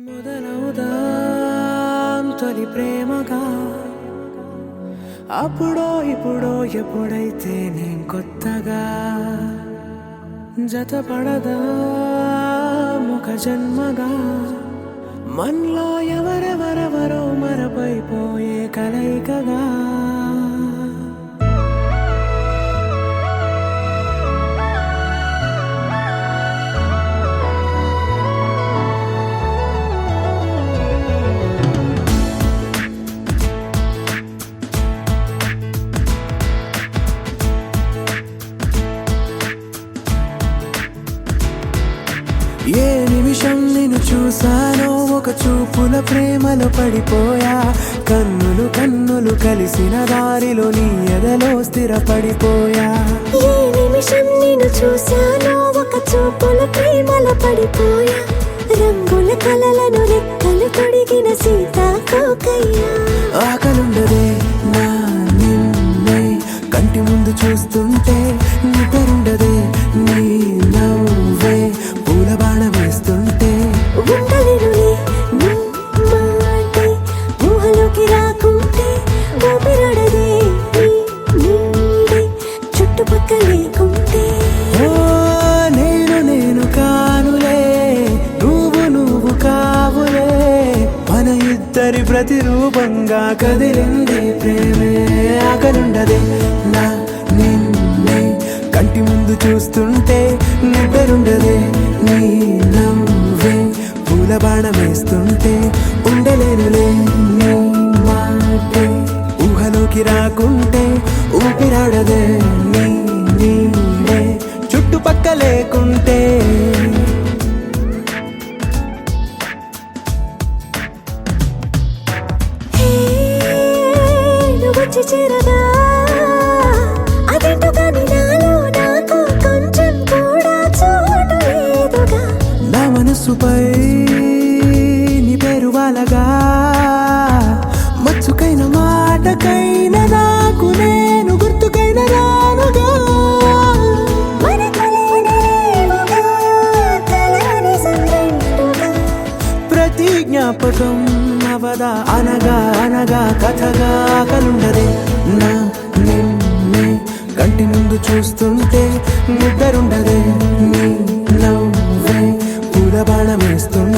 మొదలవుదాం తొలి ప్రేమగా అప్పుడో ఇప్పుడో ఎప్పుడైతే నేను కొత్తగా జతపడదా ఒక జన్మగా మనలో ఎవరెవరెవరో మరపైపోయే కలయికగా ఏ నిమిషం నిన్ను చూసానో ఒక చూపుల ప్రేమలో పడిపోయా కన్నులు కన్నులు కలిసిన దారిలో నీ ఎదలో స్థిరపడిపోయా ఏ నిమిషం నిన్ను చూసానో ఒక చూపుల ప్రేమలో పడిపోయా రంగుల కలలను రెక్కలు తొడిగిన సీతాకోకయ్యా ఆకలుండదే నా నిన్నే కంటి ముందు చూస్తుంటే నిద్రుండదే నీ నవ్వే పూల బాణ వేస్తుంటే ఉండలేనులే నీ మాటే ఊహలోకి రాకుంటే ఊపిరాడదే నీ నీడే చుట్టుపక్కల లేకుంటే ఓ నేను కానులే నువ్వు కావులే మన ఇద్దరి ప్రతిరూపంగా కదిలింది ప్రేమే ఆకలుండదే నా నిన్నే కంటి ముందు చూస్తుంటే నిద్రుండదే నీ నవ్వే పూల బాణ వేస్తుంటే ఉండలేనులే నీ మాటే ఊహలోకి రాకుంటే ఊపిరాడదే నీ నీడే చుట్టుపక్క లేకుంటే హే నువ్వు వచ్చి చేరగా అదేంటో కానీ నాలో నాకు కొంచెం కూడా చోటు లేదుగా నా మనసుపై నీ పేరు వాలగా మచ్చుకైన మాటకైన నాకు నేను గుర్తుకైన రానుగా మనకలేనిలేవుగా కలని సంరెండుగా ప్రతి జ్ఞాపకం అవదా అనగా అనగా కథగా కలుండదే నా నిన్నే కంటి ముందు చూస్తుంటే నిద్రుండదే నీ నవ్వే పూల బాణ వేస్తుంటే